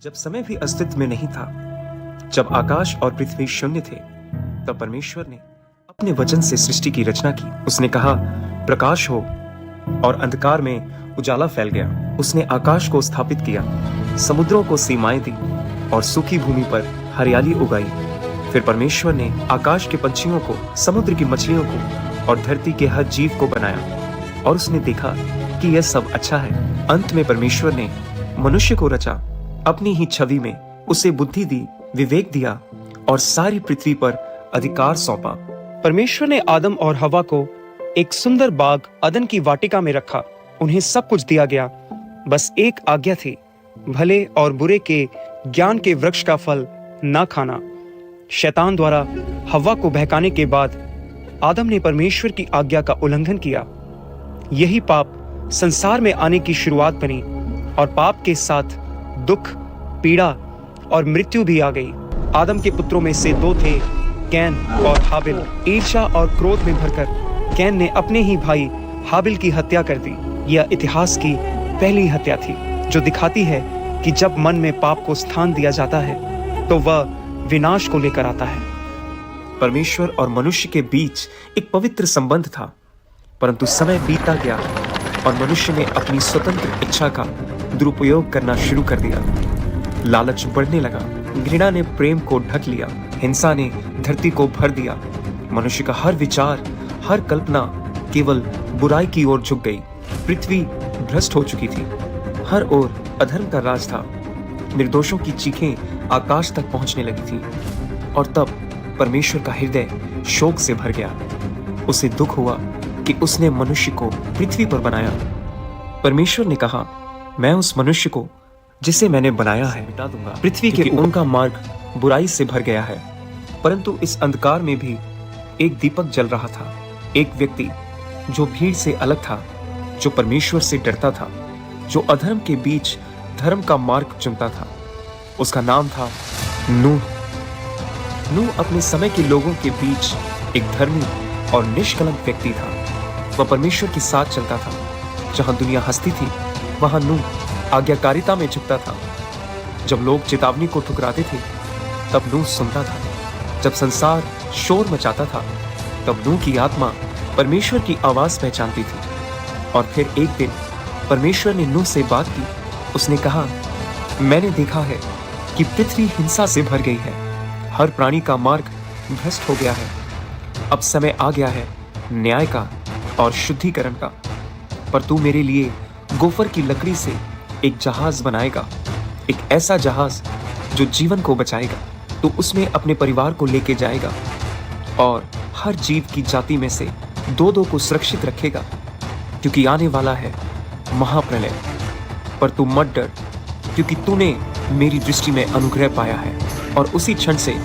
जब समय भी अस्तित्व में नहीं था, जब आकाश और पृथ्वी शून्य थे, तब परमेश्वर ने अपने वचन से सृष्टि की रचना की। उसने कहा, प्रकाश हो, और अंधकार में उजाला फैल गया। उसने आकाश को स्थापित किया, समुद्रों को सीमाएं दी और सूखी भूमि पर हरियाली उगाई। फिर परमेश्वर ने आकाश के पंछियों को, समुद्र की मछलियों को और धरती के हर जीव को बनाया, और उसने देखा कि यह सब अच्छा है। अंत में परमेश्वर ने मनुष्य को रचा, अपनी ही छवि में उसे बुद्धि दी, विवेक दिया और सारी पृथ्वी पर अधिकार सौंपा। परमेश्वर ने आदम और हवा को एक सुंदर बाग अदन की वाटिका में रखा। उन्हें सब कुछ दिया गया, बस एक आज्ञा थी, भले और बुरे के ज्ञान के वृक्ष का फल ना खाना। शैतान द्वारा हवा को बहकाने के बाद आदम ने परमेश्वर की आज्ञा का उल्लंघन किया। यही पाप संसार में आने की शुरुआत बनी, और पाप के साथ दुख, पीड़ा और मृत्यु भी आ गई। आदम के पुत्रों में से दो थे, कैन और हाबिल। ईर्ष्या और क्रोध में भरकर कैन ने अपने ही भाई हाबिल की हत्या कर दी। यह इतिहास की पहली हत्या थी, जो दिखाती है कि जब मन में पाप को स्थान दिया जाता है तो वह विनाश को लेकर आता है। परमेश्वर और मनुष्य के बीच एक पवित्र संबंध था, परंतु समय बीतता गया और मनुष्य ने अपनी स्वतंत्र इच्छा का दुरुपयोग करना शुरू कर दिया। लालच बढ़ने लगा, घृणा ने प्रेम को ढक लिया, हिंसा ने धरती को भर दिया। मनुष्य का हर विचार, हर कल्पना केवल बुराई की ओर झुक गई। पृथ्वी भ्रष्ट हो चुकी थी, हर ओर अधर्म का राज था। निर्दोषों की चीखें आकाश तक पहुंचने लगी थी, और तब परमेश्वर का हृदय शोक से भर गया। उसे दुख हुआ कि उसने मनुष्य को पृथ्वी पर बनाया। परमेश्वर ने कहा, मैं उस मनुष्य को जिसे मैंने बनाया है मिटा दूंगा। पृथ्वी के उनका मार्ग बुराई से भर गया है। परंतु इस अंधकार में भी एक दीपक जल रहा था। एक व्यक्ति जो भीड़ से अलग था, जो परमेश्वर से डरता था, जो अधर्म के बीच धर्म का मार्ग चुनता था। उसका नाम था नूह। नूह अपने समय के लोगों के बीच एक धर्मी और निष्कलंक व्यक्ति था। वह परमेश्वर के साथ चलता था। जहां दुनिया हंसती थी, वहां नूह आज्ञाकारिता में झुकता था। जब लोग चेतावनी को ठुकराते थे, तब नूह सुनता था। जब संसार शोर मचाता था, तब नूह की आत्मा परमेश्वर की आवाज पहचानती थी। और फिर एक दिन परमेश्वर ने नूह से बात की। उसने कहा, मैंने देखा है कि पृथ्वी हिंसा से भर गई है, हर प्राणी का मार्ग भ्रष्ट हो गया है। अब समय आ गया है न्याय का और शुद्धिकरण का। पर तू मेरे लिए गोफर की लकड़ी से एक जहाज बनाएगा, एक ऐसा जहाज जो जीवन को बचाएगा। तू उसमें अपने परिवार को लेके जाएगा और हर जीव की जाति में से दो दो को सुरक्षित रखेगा, क्योंकि आने वाला है महाप्रलय। पर तू मत डर, क्योंकि तूने मेरी दृष्टि में अनुग्रह पाया है। और उसी क्षण से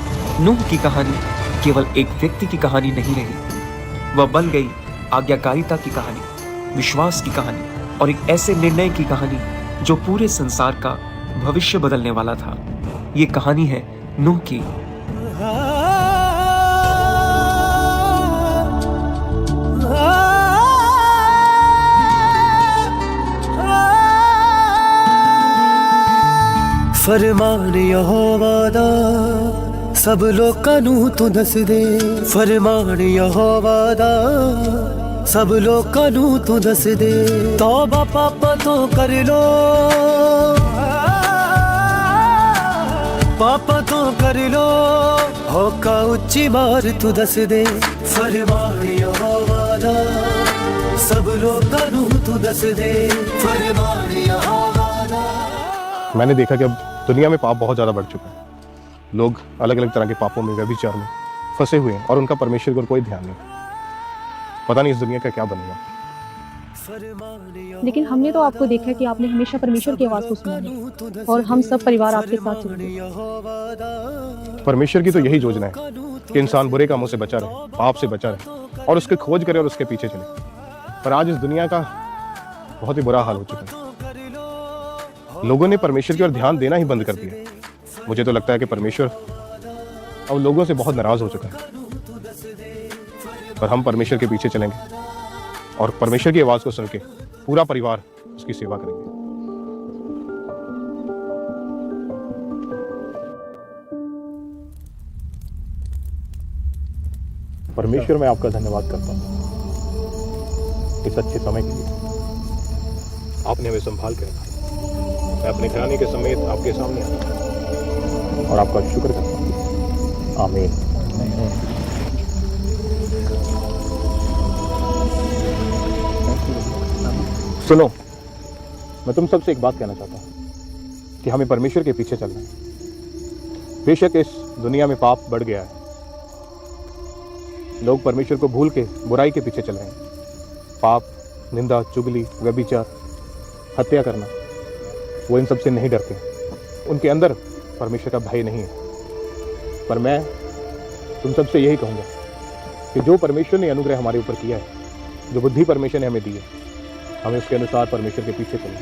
नूह की कहानी केवल एक व्यक्ति की कहानी नहीं रही, वह बन गई आज्ञाकारिता की कहानी, विश्वास की कहानी और एक ऐसे निर्णय की कहानी जो पूरे संसार का भविष्य बदलने वाला था। ये कहानी है नूह की। फरमान यहोवा दा सब लोकां नूं तू दस दे। फरमान यहोवा दा सब लोकां नूं तू दस दे। तौबा पापा तो कर लो, पापा तो कर लो, होका उच्ची बार तू दस दे। फरमान यहोवा दा सब लोकां नूं तू दस दे। फरमान यहोवा दा। मैंने देखा कि अब दुनिया में पाप बहुत ज़्यादा बढ़ चुका है। लोग अलग अलग तरह के पापों में, व्यभिचार में फंसे हुए हैं, और उनका परमेश्वर पर कोई ध्यान नहीं। पता नहीं इस दुनिया का क्या बनेगा। लेकिन हमने तो आपको देखा कि आपने हमेशा परमेश्वर की आवाज़ को सुना है, और हम सब परिवार आपके साथ चलते हैं। परमेश्वर की तो यही योजना है कि इंसान बुरे कामों से बचा रहे, पाप से बचा रहे, और उसकी खोज करे और उसके पीछे चले। पर आज इस दुनिया का बहुत ही बुरा हाल हो चुका है। लोगों ने परमेश्वर की ओर ध्यान देना ही बंद कर दिया। मुझे तो लगता है कि परमेश्वर अब लोगों से बहुत नाराज हो चुका है। पर हम परमेश्वर के पीछे चलेंगे और परमेश्वर की आवाज को सुन के पूरा परिवार उसकी सेवा करेंगे। परमेश्वर मैं आपका धन्यवाद करता हूँ इस अच्छे समय के लिए। आपने हमें संभाल के रखा। मैं अपने घराने के समेत आपके सामने आता हूँ और आपका शुक्र करता हूँ। आमीन। सुनो, मैं तुम सबसे एक बात कहना चाहता हूँ कि हमें परमेश्वर के पीछे चलना है। बेशक इस दुनिया में पाप बढ़ गया है, लोग परमेश्वर को भूल के बुराई के पीछे चल रहे हैं। पाप, निंदा, चुगली, व्यभिचार, हत्या करना, वो इन सब से नहीं डरते। उनके अंदर परमेश्वर का भय नहीं है। पर मैं तुम सबसे यही कहूँगा कि जो परमेश्वर ने अनुग्रह हमारे ऊपर किया है, जो बुद्धि परमेश्वर ने हमें दी है, हमें उसके अनुसार परमेश्वर के पीछे चलें।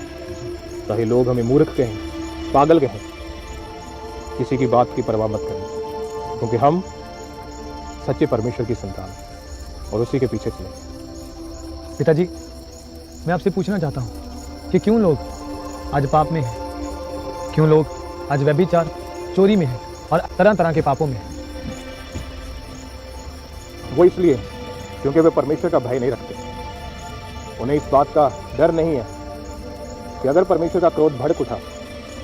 चाहे लोग हमें मूर्ख कहें, पागल कहें, किसी की बात की परवाह मत करें, क्योंकि हम सच्चे परमेश्वर की संतान हैं और उसी के पीछे चलें। पिताजी, मैं आपसे पूछना चाहता हूँ कि क्यों लोग आज पाप में हैं, क्यों लोग आज व्यभिचार, चोरी में हैं और तरह तरह के पापों में हैं। वो इसलिए क्योंकि वे परमेश्वर का भय नहीं रखते। उन्हें इस बात का डर नहीं है कि अगर परमेश्वर का क्रोध भड़क उठा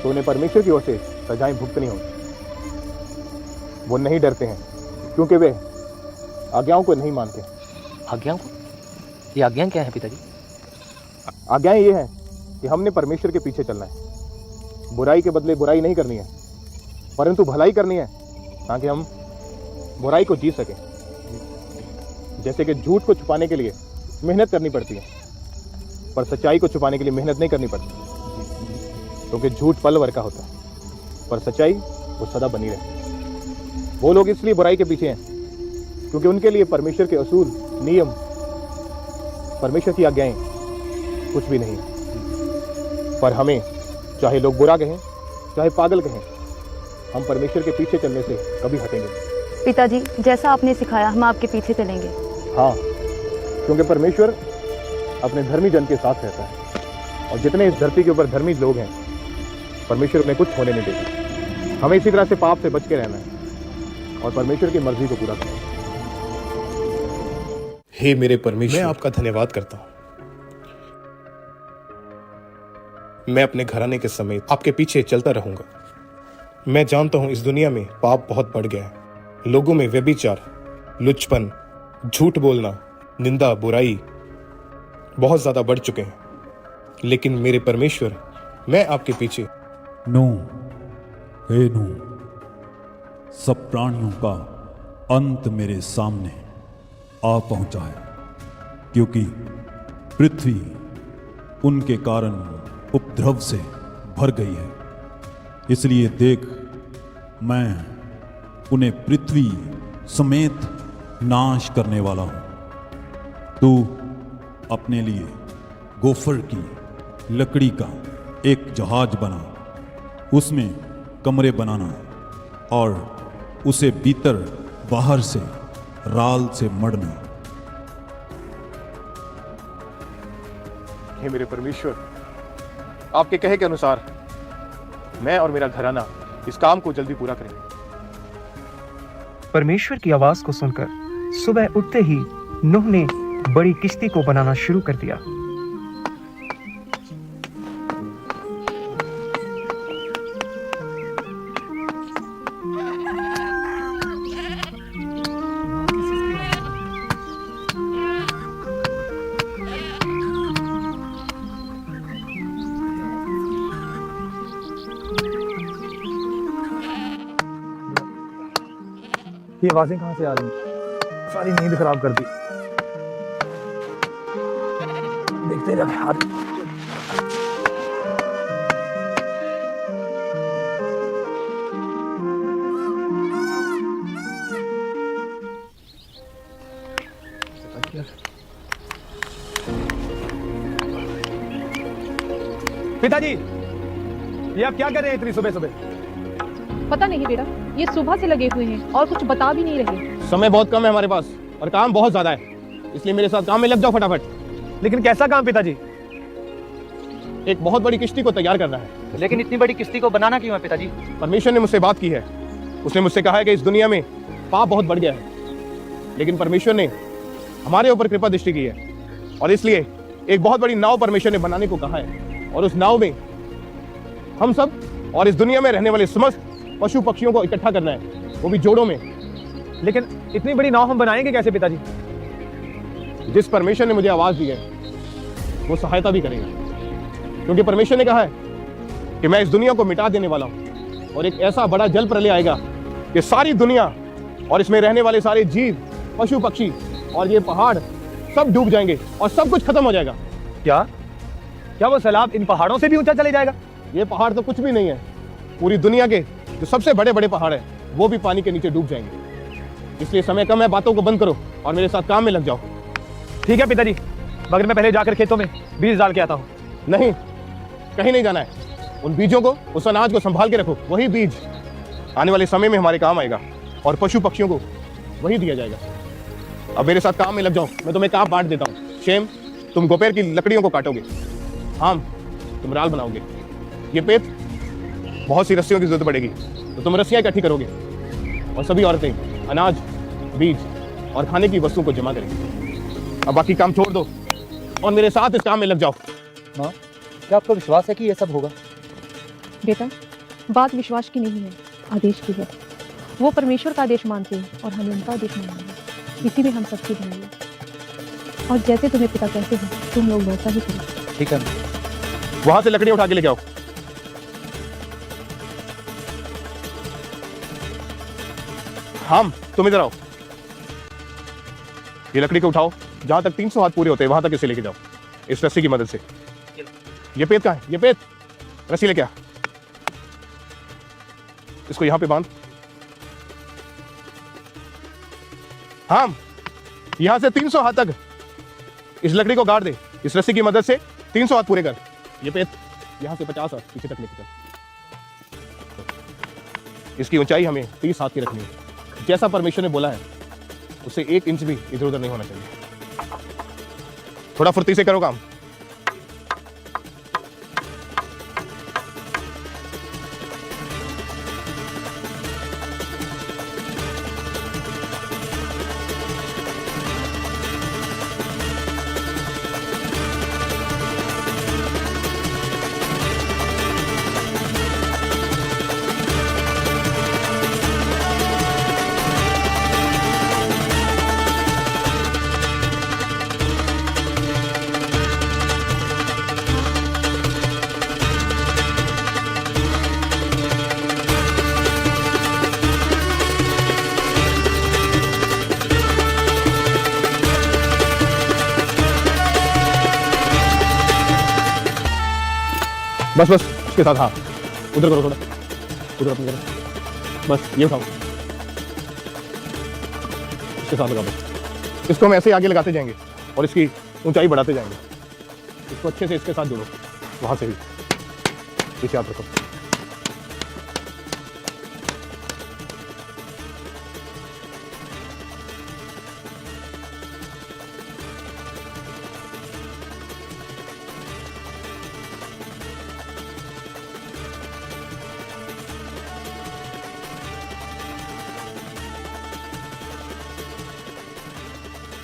तो उन्हें परमेश्वर की ओर से सजाएं भुगतनी होंगी। वो नहीं डरते हैं क्योंकि वे आज्ञाओं को नहीं मानते। आज्ञाओं को? ये आज्ञाएं क्या है पिताजी? आज्ञाएं ये हैं कि हमने परमेश्वर के पीछे चलना है, बुराई के बदले बुराई नहीं करनी है, परंतु भलाई करनी है, ताकि हम बुराई को जी सकें। जैसे कि झूठ को छुपाने के लिए मेहनत करनी पड़ती है, पर सच्चाई को छुपाने के लिए मेहनत नहीं करनी पड़ती, क्योंकि झूठ पल भर का होता है, पर सच्चाई वो सदा बनी रहती है। वो लोग इसलिए बुराई के पीछे हैं क्योंकि उनके लिए परमेश्वर के असूल, नियम, परमेश्वर की आज्ञाएं कुछ भी नहीं। पर हमें, चाहे लोग बुरा कहें, चाहे पागल कहें, हम परमेश्वर के पीछे चलने से कभी हटेंगे। पिताजी, जैसा आपने सिखाया हम आपके पीछे चलेंगे। हाँ, क्योंकि परमेश्वर अपने धर्मी जन के साथ रहता है और जितने इस धरती के ऊपर धर्मी लोग हैं, परमेश्वर उन्हें कुछ होने नहीं देता। हमें इसी तरह से पाप से बच के रहना है और परमेश्वर की मर्जी को पूरा करना है। हे मेरे परमेश्वर, मैं आपका धन्यवाद करता हूं। मैं अपने घराने के समेत आपके पीछे चलता रहूंगा। मैं जानता हूं इस दुनिया में पाप बहुत बढ़ गया है। लोगों में व्यभिचार, लुच्चपन, झूठ बोलना, निंदा, बुराई बहुत ज्यादा बढ़ चुके हैं। लेकिन मेरे परमेश्वर, मैं आपके पीछे। हे नूह, सब प्राणियों का अंत मेरे सामने आ पहुंचा है, क्योंकि पृथ्वी उनके कारण उपद्रव से भर गई है। इसलिए देख, मैं उन्हें पृथ्वी समेत नाश करने वाला हूं। तू अपने लिए गोफर की लकड़ी का एक जहाज बना, उसमें कमरे बनाना और उसे भीतर बाहर से राल से मढ़ना। हे मेरे परमेश्वर, आपके कहे के अनुसार मैं और मेरा घराना इस काम को जल्दी पूरा करेंगे। परमेश्वर की आवाज को सुनकर सुबह उठते ही नूह ने बड़ी किश्ती को बनाना शुरू कर दिया। ये आवाजें कहाँ से आ रही हैं? सारी नींद खराब कर दी। देखते रहे यार। पिताजी, ये आप क्या कर रहे हैं इतनी सुबह सुबह? पता नहीं बेटा, ये सुबह से लगे हुए हैं और कुछ बता भी नहीं रहे। समय बहुत कम है हमारे पास और काम बहुत ज्यादा है, इसलिए मेरे साथ काम में लग जाओ फटाफट। लेकिन कैसा काम पिताजी? एक बहुत बड़ी किश्ती को तैयार करना है। लेकिन इतनी बड़ी किश्ती को बनाना क्यों है पिताजी? परमेश्वर ने मुझसे बात की है। उसने मुझसे कहा है कि इस दुनिया में पाप बहुत बढ़ गया है लेकिन परमेश्वर ने हमारे ऊपर कृपा दृष्टि की है और इसलिए एक बहुत बड़ी नाव परमेश्वर ने बनाने को कहा है और उस नाव में हम सब और इस दुनिया में रहने वाले समस्त पशु पक्षियों को इकट्ठा करना है, वो भी जोड़ों में। लेकिन इतनी बड़ी नाव हम बनाएंगे कैसे पिताजी? जिस परमेश्वर ने मुझे आवाज दी है वो सहायता भी करेगा, क्योंकि परमेश्वर ने कहा है कि मैं इस दुनिया को मिटा देने वाला हूं और एक ऐसा बड़ा जल प्रलय आएगा कि सारी दुनिया और इसमें रहने वाले सारे जीव, पशु पक्षी और ये पहाड़ सब डूब जाएंगे और सब कुछ खत्म हो जाएगा। क्या क्या वो सैलाब इन पहाड़ों से भी ऊंचा चले जाएगा? ये पहाड़ तो कुछ भी नहीं है, पूरी दुनिया के जो सबसे बड़े बड़े पहाड़ हैं वो भी पानी के नीचे डूब जाएंगे। इसलिए समय कम है, बातों को बंद करो और मेरे साथ काम में लग जाओ। ठीक है पिताजी, मगर मैं पहले जाकर खेतों में बीज डाल के आता हूँ। नहीं, कहीं नहीं जाना है। उन बीजों को, उस अनाज को संभाल के रखो, वही बीज आने वाले समय में हमारे काम आएगा और पशु पक्षियों को वही दिया जाएगा। अब मेरे साथ काम में लग जाओ, मैं तुम्हें काम बांट देता हूँ। शेम, तुम गोपेर की लकड़ियों को काटोगे, हाम, तुम राल बनाओगे, ये पेट, बहुत सी रस्सियों की जरूरत पड़ेगी तो तुम रस्सियाँ इकट्ठी करोगे और सभी औरतें अनाज, बीज और खाने की वस्तुओं को जमा करेंगी। अब बाकी काम छोड़ दो और मेरे साथ इस काम में लग जाओ। माँ, क्या आपको विश्वास है कि ये सब होगा? बेटा, बात विश्वास की नहीं है, आदेश की है। वो परमेश्वर का आदेश मानते हैं और हमें उनका आदेश मानना है। इसी में हम सबकी भलाई है। और जैसे तुम्हें पिता कहते हैं तुम लोग वैसा ही करो। ठीक है। वहां से लकड़ियां उठा के लेके आओ। हम, तुम इधर आओ। ये लकड़ी को उठाओ, जहां तक 300 हाथ पूरे होते हैं वहां तक इसे लेके जाओ इस रस्सी की मदद से। ये पेट कहाँ है? ये पेट, रस्सी लेके आ, इसको यहां पे बांध। हम, यहां से 300 हाथ तक इस लकड़ी को गाड़ दे। इस रस्सी की मदद से 300 हाथ पूरे कर। ये पेट यहां से 50 हाथ पीछे तक लेके चल। इसकी ऊंचाई हमें 30 हाथ की रखनी है। जैसा परमेश्वर ने बोला है उससे 1 इंच भी इधर उधर नहीं होना चाहिए। थोड़ा फुर्ती से करो काम। बस बस, उसके साथ, हाँ, उधर करो, थोड़ा उधर अपनी करो। बस ये उठाओ, इसके साथ लगा दो। इसको हम ऐसे आगे लगाते जाएंगे और इसकी ऊंचाई बढ़ाते जाएंगे। इसको अच्छे से इसके साथ जोड़ो, वहां से भी पीछे हाथ रखो।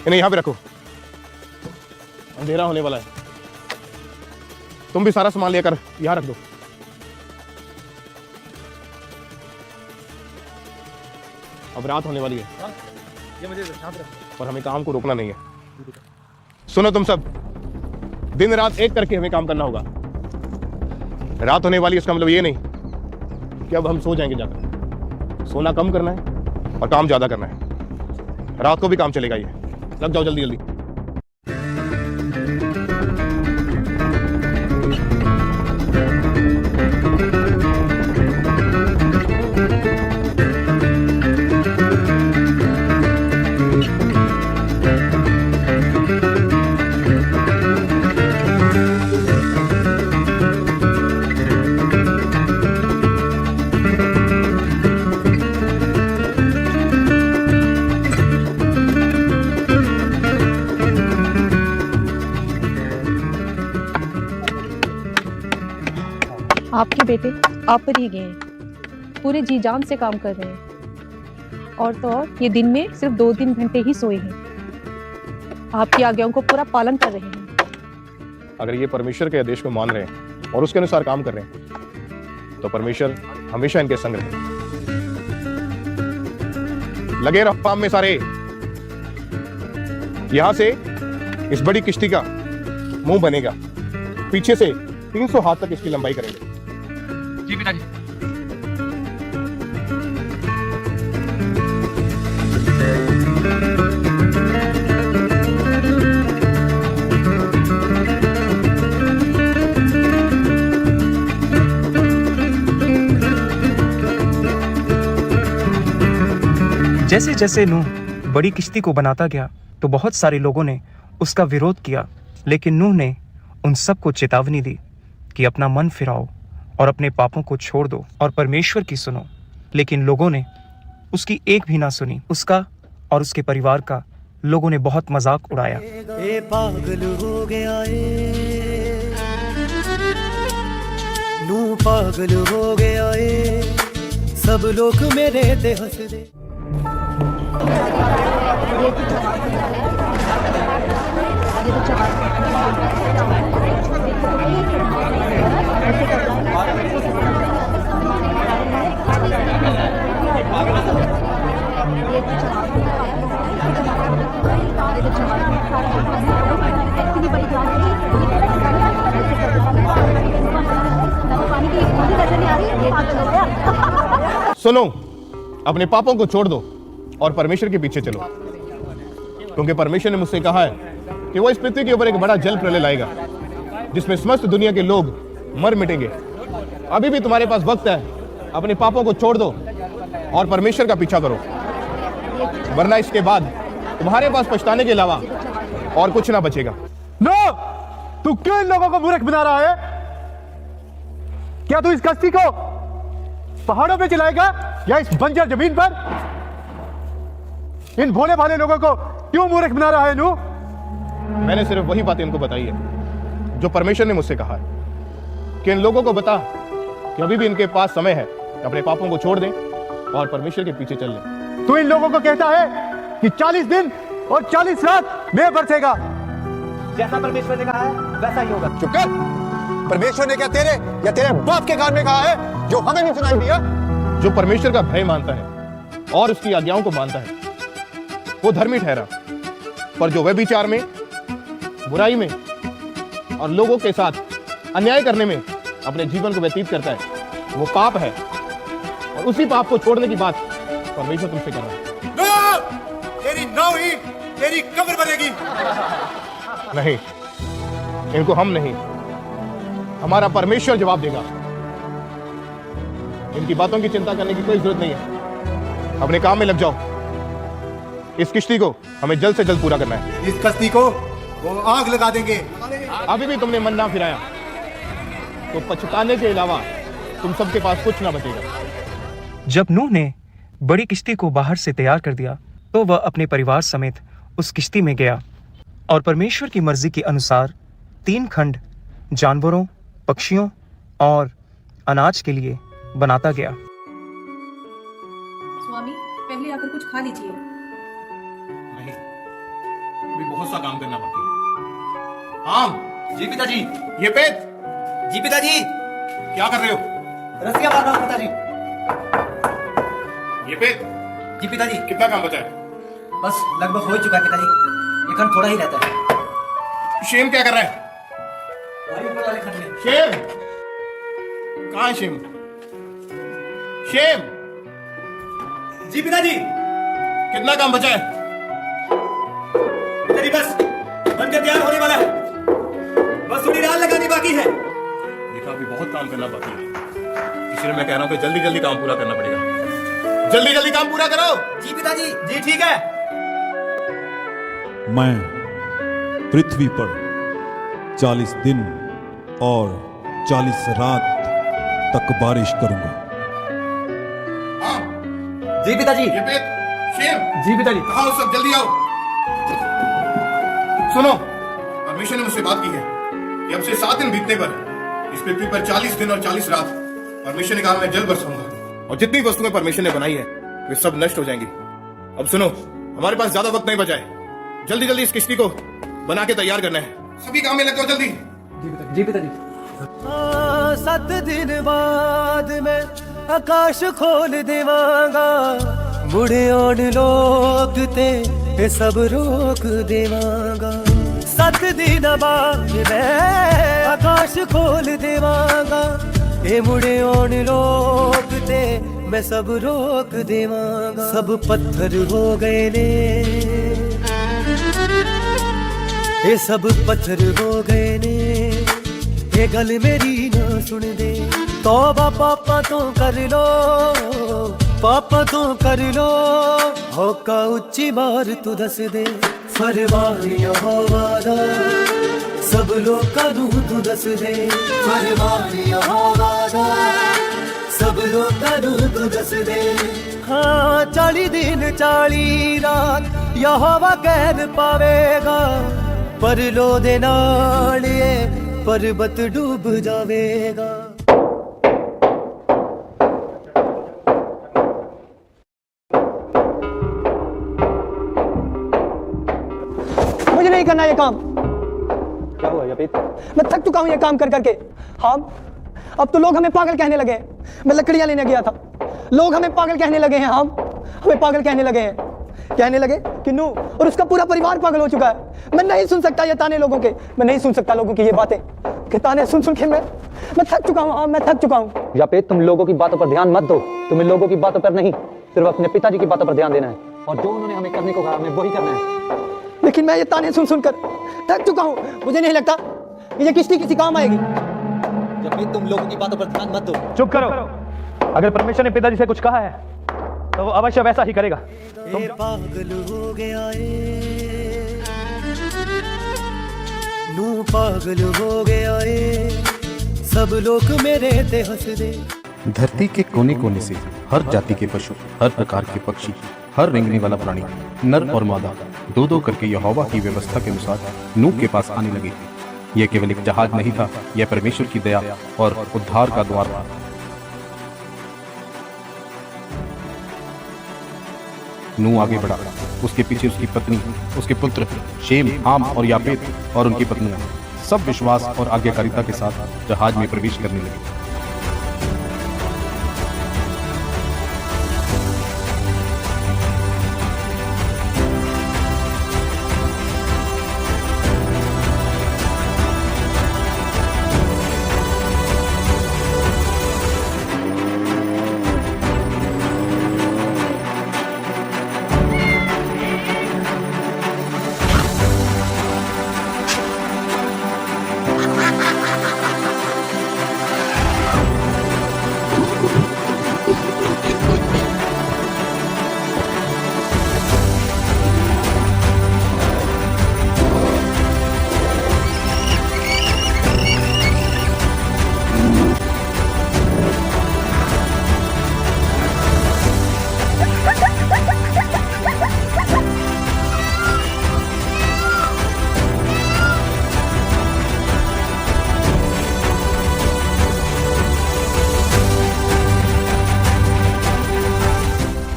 इन्हें यहां पे रखो, अंधेरा होने वाला है। तुम भी सारा सामान लेकर यहां रख दो। अब रात होने वाली है ये मुझे शांत रखो और हमें काम को रोकना नहीं है। सुनो तुम सब, दिन रात एक करके हमें काम करना होगा। रात होने वाली, इसका मतलब ये नहीं कि अब हम सो जाएंगे जाकर। सोना कम करना है और काम ज्यादा करना है। रात को भी काम चलेगा। ये लग जाओ जल्दी जल्दी। आपके बेटे आप पर ही गए हैं, पूरे जी जान से काम कर रहे हैं। और तो और ये दिन में सिर्फ 2-3 घंटे ही सोए हैं। आपकी आज्ञाओं को पूरा पालन कर रहे हैं। अगर ये परमेश्वर के आदेश को मान रहे हैं और उसके अनुसार काम कर रहे हैं तो परमेश्वर हमेशा इनके संग रहे। लगे रहो काम में सारे। यहां से इस बड़ी किश्ती का मुंह बनेगा, पीछे से 300 हाथ तक इसकी लंबाई करेंगे। जी पिताजी। जैसे जैसे नूह बड़ी किश्ती को बनाता गया तो बहुत सारे लोगों ने उसका विरोध किया, लेकिन नूह ने उन सबको चेतावनी दी कि अपना मन फिराओ और अपने पापों को छोड़ दो और परमेश्वर की सुनो। लेकिन लोगों ने उसकी एक भी ना सुनी। उसका और उसके परिवार का लोगों ने बहुत मजाक उड़ाया। ए पागल हो गया नू पागल हो गया सब लोग मेरे ते हंस दे। सुनो, अपने पापों को छोड़ दो और परमेश्वर के पीछे चलो, क्योंकि परमेश्वर ने मुझसे कहा है कि वो इस पृथ्वी के ऊपर एक बड़ा जल प्रलय लाएगा जिसमें समस्त दुनिया के लोग मर मिटेंगे। अभी भी तुम्हारे पास वक्त है, अपने पापों को छोड़ दो और परमेश्वर का पीछा करो, वरना इसके बाद तुम्हारे पास पछताने के अलावा और कुछ ना बचेगा। नो, तू क्यों इन लोगों को मूर्ख बना रहा है? क्या तू इस कश्ती को पहाड़ों पे चलाएगा या इस बंजर जमीन पर? इन भोले भाले लोगों को क्यों मूर्ख बना रहा है नू? मैंने सिर्फ वही बातें इनको बताई है जो परमेश्वर ने मुझसे कहा है कि इन लोगों को बता कि अभी भी इनके पास समय है, अपने पापों को छोड़ दें और परमेश्वर के पीछे चल लें। तू इन लोगों को कहता है कि 40 दिन और 40 रात में बरसेगा। जैसा परमेश्वर ने कहा है वैसा ही होगा। चुप कर। परमेश्वर ने क्या तेरे या तेरे बाप के कान में कहा है जो हमें नहीं सुनाई दिया? जो परमेश्वर का भय मानता है और उसकी आज्ञाओं को मानता है वो धर्मी ठहरा, पर जो व्यभिचार में, बुराई में और लोगों के साथ अन्याय करने में अपने जीवन को व्यतीत करता है वो पाप है, और उसी पाप को छोड़ने की बात परमेश्वर तुमसे कर रहा है। तेरी नाव ही तेरी कब्र बनेगी। नहीं, इनको हम नहीं, हमारा परमेश्वर जवाब देगा। इनकी बातों की चिंता करने की कोई जरूरत नहीं है, अपने काम में लग जाओ। इस किश्ती को हमें जल्द से जल्द पूरा करना है। इस कश्ती को वो आग लगा देंगे। अभी भी तुमने मन ना फिराया तो पछताने के अलावा तुम सबके पास कुछ ना बचेगा। जब नूह ने बड़ी किश्ती को बाहर से तैयार कर दिया तो वह अपने परिवार समेत उस किश्ती में गया और परमेश्वर की मर्जी के अनुसार 3 खंड जानवरों, पक्षियों और अनाज के लिए बनाता गया। स्वामी, पहले आकर कुछ खा लीजिए। नहीं, अभी बहुत सा काम करना बाकी है। आम जी पिताजी। ये पेट जी पिताजी। क्या कर रहे हो? रस्सियां मार रहा हूं पिताजी। ये पेट जी पिताजी। कितना काम बचा है? बस लगभग हो ही चुका है पिताजी, ये खंड थोड़ा ही रहता है। शेम क्या कर रहा है? भाई ऊपर वाले खंड में। शेम कहाँ है? Shem, Shem. जी पिताजी। कितना काम बचा है? पिताजी बस बनकर तैयार होने वाला है, बस थोड़ी राल लगानी बाकी है। देखा, अभी बहुत काम करना बाकी है, इसलिए मैं कह रहा हूँ कि जल्दी जल्दी काम पूरा करना पड़ेगा। जल्दी जल्दी काम पूरा करो। जी पिताजी। जी ठीक है। मैं पृथ्वी पर 40 दिन और 40 रात तक बारिश करूंगा। जी पिताजी। ये पेट, शेम। जी पिताजी। कहाँ हो सब? जल्दी आओ। सुनो, परमेश्वर ने मुझसे बात की है कि अब से 7 दिन बीतने पर इस पृथ्वी पर 40 दिन और 40 रात परमेश्वर ने कहा मैं जल बरसाऊंगा, और जितनी वस्तुएं परमेश्वर ने बनाई है वे सब नष्ट हो जाएंगी। अब सुनो, हमारे पास ज्यादा वक्त नहीं बचा है। जल्दी जल्दी इस किश्ती को बना के तैयार करना है। सभी काम में लग जाओ जल्दी। जी पिताजी। 7 दिन बाद मैं आकाश खोल देवांगा, मुड़े आउण लोग ते ये सब रोक देवांगा। 7 दिन बाद मैं आकाश खोल देवांगा, ये मुड़े आउण लोग ते मैं सब रोक देवांगा। सब पत्थर हो गए ने, ये सब पत्थर हो गए ने, ये गल मेरी ना सुन दे। तौबा पापा तो कर लो, पापा तो कर लो, होका उच्ची मार तू दस दे। फरमान यहोवा दा सब लोकां नू तू दस दे। फरमान यहोवा दा सब लोकां नू तू दस दे। हाँ 40 दिन 40 रात यहोवा कहर पावेगा, पर लो दे नाल ये पर्वत डूब जावेगा। मुझे नहीं करना ये काम। क्या हुआ यापीत? मैं थक चुका हूं ये काम कर करके। हम अब तो लोग हमें पागल कहने लगे हैं। मैं लकड़ियां लेने गया था, लोग हमें पागल कहने लगे हैं। हम हमें पागल कहने लगे हैं, कहने लगे कि नू और उसका पूरा परिवार पागल हो चुका है। मैं नहीं सुन सकता ये ताने लोगों के, मैं नहीं सुन सकता लोगों की ये बातें कि ताने सुन सुन के मैं थक चुका हूँ। हाँ मैं थक चुका हूँ। यापेत तुम लोगों की बातों पर ध्यान मत दो। तुम्हें लोगों की बातों पर नहीं, सिर्फ अपने पिताजी की बातों पर ध्यान देना है, और जो उन्होंने हमें करने को कहा हमें वही करना है। लेकिन मैं ये ताने सुन सुनकर थक चुका हूँ। मुझे नहीं लगता कि ये किश्ती किसी काम आएगी। यापेत तुम लोगों की बातों पर ध्यान मत दो। चुप करो। अगर परमेश्वर ने पिताजी से कुछ कहा है तो वो अवश्य वैसा ही करेगा। तुम पागल हो गया है, नू पागल हो गया है, सब लोग मेरे ते हंस दे। धरती के कोने कोने से हर जाति के पशु, हर प्रकार के पक्षी, हर रेंगने वाला प्राणी, नर और मादा, दो दो करके यहोवा की व्यवस्था के अनुसार नूह के पास आने लगे। यह केवल एक जहाज नहीं था, यह परमेश्वर की दया और उद्धार का द्वार था। नूह आगे बढ़ा, उसके पीछे उसकी पत्नी, उसके पुत्र शेम, हाम और यापेत और उनकी पत्नियां, सब विश्वास और आज्ञाकारिता के साथ जहाज में प्रवेश करने लगे।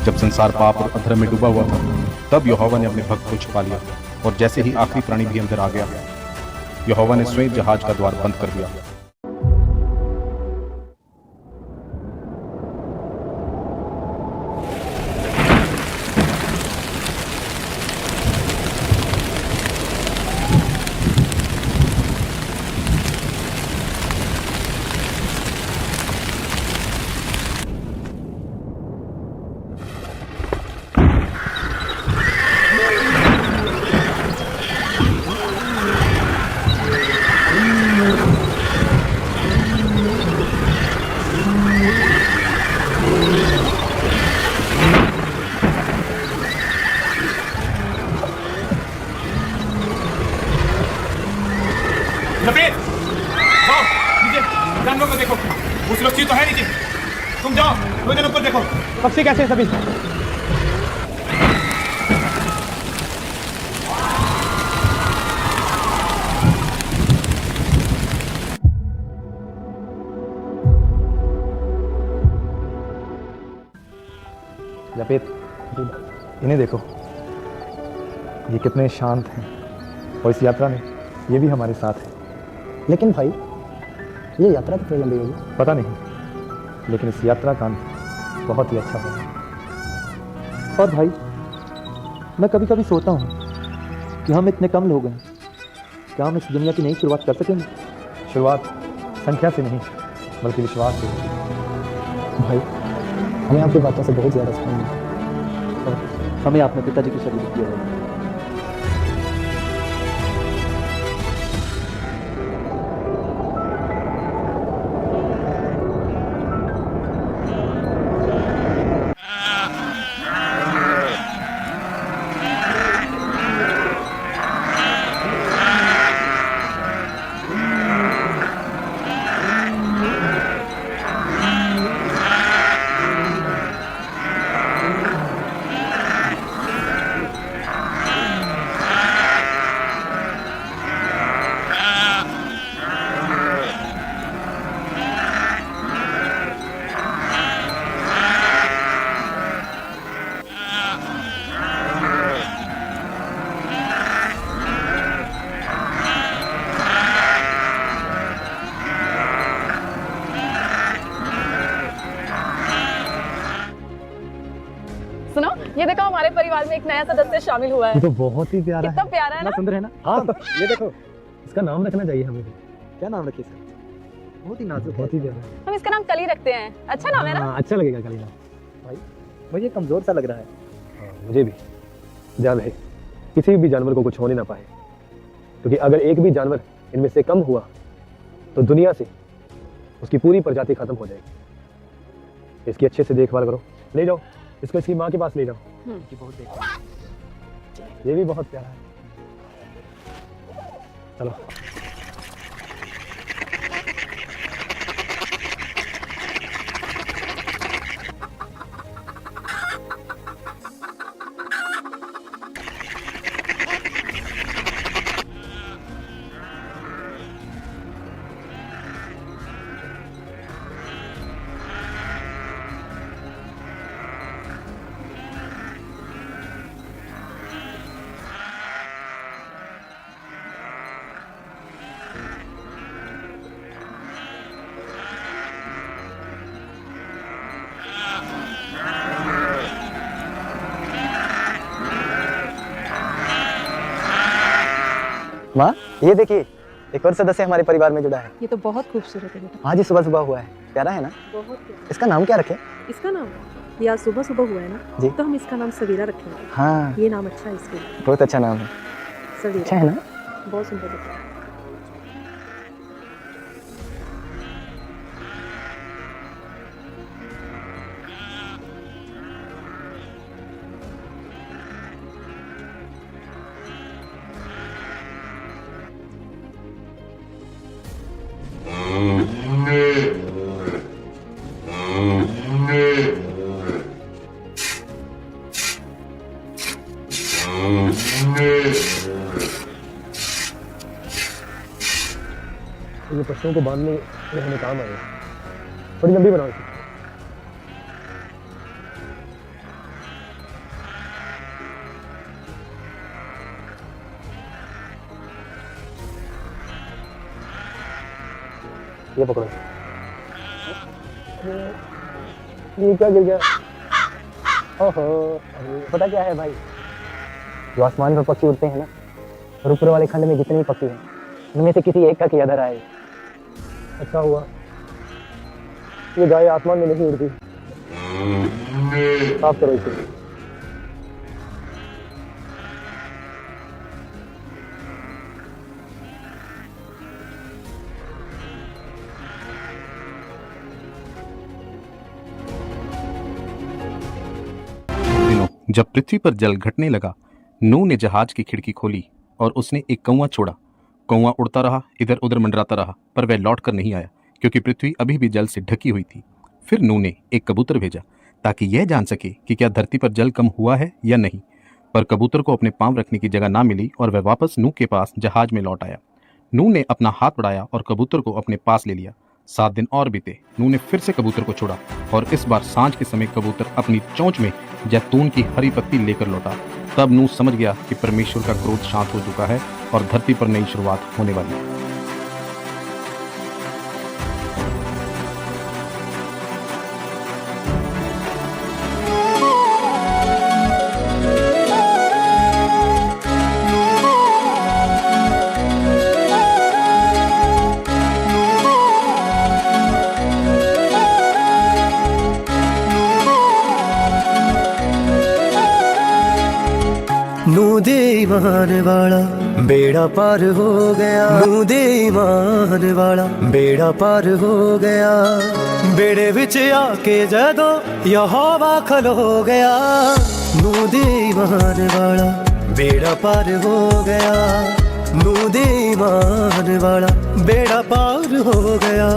जब संसार पाप और अधर्म में डूबा हुआ था, तब यहोवा ने अपने भक्त को छुपा लिया, और जैसे ही आखिरी प्राणी भी अंदर आ गया, यहोवा ने स्वयं जहाज का द्वार बंद कर दिया। जानवरों को देखो, वो सुरक्षित तो है नीचे। तुम जाओ, दो जन ऊपर देखो। पक्षी कैसे हैं सभी? यापेत इन्हें देखो, ये कितने शांत हैं, और इस यात्रा में ये भी हमारे साथ है। लेकिन भाई ये यात्रा कितनी लंबी होगी? पता नहीं, लेकिन इस यात्रा का अंत बहुत ही अच्छा होगा। और भाई मैं कभी कभी सोचता हूँ कि हम इतने कम लोग हैं, क्या हम इस दुनिया की नई शुरुआत कर सकेंगे? शुरुआत संख्या से नहीं, बल्कि विश्वास से। भाई हमें आपकी बातों से बहुत ज़्यादा सुकून मिला। और हमें अपने पिताजी की शरीर की है। सुनो, ये देखो हमारे परिवार में एक नया सदस्य शामिल हुआ है। ये तो बहुत ही प्यारा कितना प्यारा है ना? सुंदर है ना? हाँ, ये देखो, इसका नाम रखना चाहिए हमें। क्या नाम रखिए इसका? बहुत ही नाजुक, बहुत ही प्यारा। हम इसका नाम कली रखते हैं, अच्छा नाम है ना? अच्छा लगेगा कली नाम। भाई मुझे कमजोर सा लग रहा है। मुझे भी। जान है, किसी भी जानवर को कुछ होने ना पाए, क्योंकि अगर एक भी जानवर इनमें से कम हुआ तो दुनिया से उसकी पूरी प्रजाति खत्म हो जाएगी। इसकी अच्छे से देखभाल करो। ले जाओ इसको, इसकी माँ के पास ले जाओ। ये भी बहुत प्यारा है। चलो। माँ ये देखिए, एक और सदस्य हमारे परिवार में जुड़ा है। ये तो बहुत खूबसूरत है बेटा। आज ही सुबह सुबह हुआ है। प्यारा है ना? बहुत प्यारा। इसका नाम क्या रखें? इसका नाम ये आज सुबह सुबह हुआ है ना, जी। तो हम इसका नाम सवेरा रखेंगे। हाँ, ये नाम अच्छा है इसके लिए। बहुत अच्छा नाम है। सवेरा अच्छा है ना? बहुत सुंदर लगता है। ये पशुओं को बांधने में हमें काम आएगा। थोड़ी लंबी बनाओ इसे। ये पकड़ो। ये क्या गिर गया? ओहो, पता क्या है भाई, जो आसमान पर पक्षी उड़ते हैं ना, और ऊपर वाले खंड में जितने पक्षी हैं, उनमें से किसी एक का किया धरा है। अच्छा हुआ ये गाय आसमान में नहीं उड़ती। साफ करो इसे। दिनों जब पृथ्वी पर जल घटने लगा, नूह ने जहाज की खिड़की खोली और उसने एक कौवा छोड़ा। कौवा उड़ता रहा, इधर उधर मंडराता रहा, पर वह लौट कर नहीं आया, क्योंकि पृथ्वी अभी भी जल से ढकी हुई थी। फिर नूह ने एक कबूतर भेजा ताकि यह जान सके कि क्या धरती पर जल कम हुआ है या नहीं, पर कबूतर को अपने पांव रखने की जगह ना मिली और वह वापस नूह के पास जहाज में लौट आया। नूह ने अपना हाथ बढ़ाया और कबूतर को अपने पास ले लिया। 7 दिन और बीते। नूह ने फिर से कबूतर को छोड़ा और इस बार सांझ के समय कबूतर अपनी चोंच में जैतून की हरी पत्ती लेकर लौटा। तब नूह समझ गया कि परमेश्वर का क्रोध शांत हो चुका है और धरती पर नई शुरुआत होने वाली है। नू दे ईमान वाला बेड़ा पार हो गया, नू दे ईमान वाला बेड़ा पार हो गया। बेड़े विच आके जदों यहोवा खलो गया, नू दे ईमान वाला बेड़ा पार हो गया, नू दे ईमान वाला बेड़ा पार हो गया।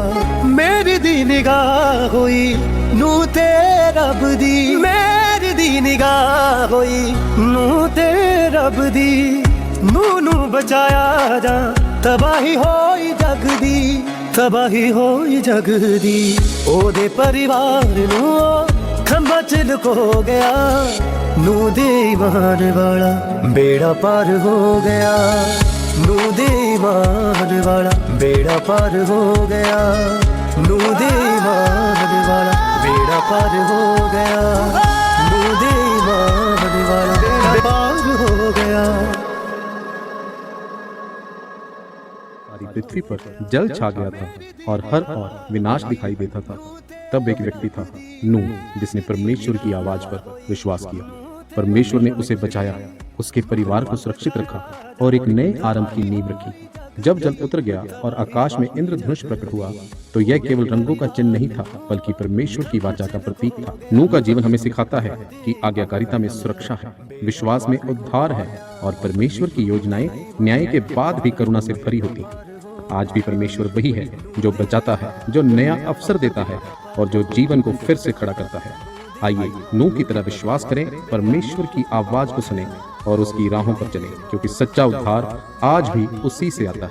मेरी दी निगाह होई नू ते रब दी, मेरी दी निगाह होई नू ते रब दी। नू बचाया जा तबाही होई जग दी, तबाही होई जग दी। ओदे परिवार नू खंबा च लुको गया, नू दे ईमान वाला बेड़ा पार हो गया, नू दे ईमान वाला बेड़ा पार हो गया, नू दे ईमान वाला बेड़ा पार हो गया, नू दे ईमान वाला बेड़ा पार हो गया। पृथ्वी पर जल छा गया था और हर ओर विनाश दिखाई देता था। तब एक व्यक्ति था नूह, जिसने परमेश्वर की आवाज पर विश्वास किया। परमेश्वर ने उसे बचाया, उसके परिवार को सुरक्षित रखा और एक नए आरंभ की नींव रखी। जब जल उतर गया और आकाश में इंद्रधनुष प्रकट हुआ, तो यह केवल रंगों का चिन्ह नहीं था, बल्कि परमेश्वर की वाचा का प्रतीक था। नूह का जीवन हमें सिखाता है कि आज्ञाकारिता में सुरक्षा है, विश्वास में उद्धार है और परमेश्वर की योजनाएं न्याय के बाद भी करुणा से भरी होती हैं। आज भी परमेश्वर वही है जो बचाता है, जो नया अवसर देता है और जो जीवन को फिर से खड़ा करता है। आइए नूह की तरह विश्वास करें, परमेश्वर की आवाज को सुनें और उसकी राहों पर चलें, क्योंकि सच्चा उद्धार आज भी उसी से आता है।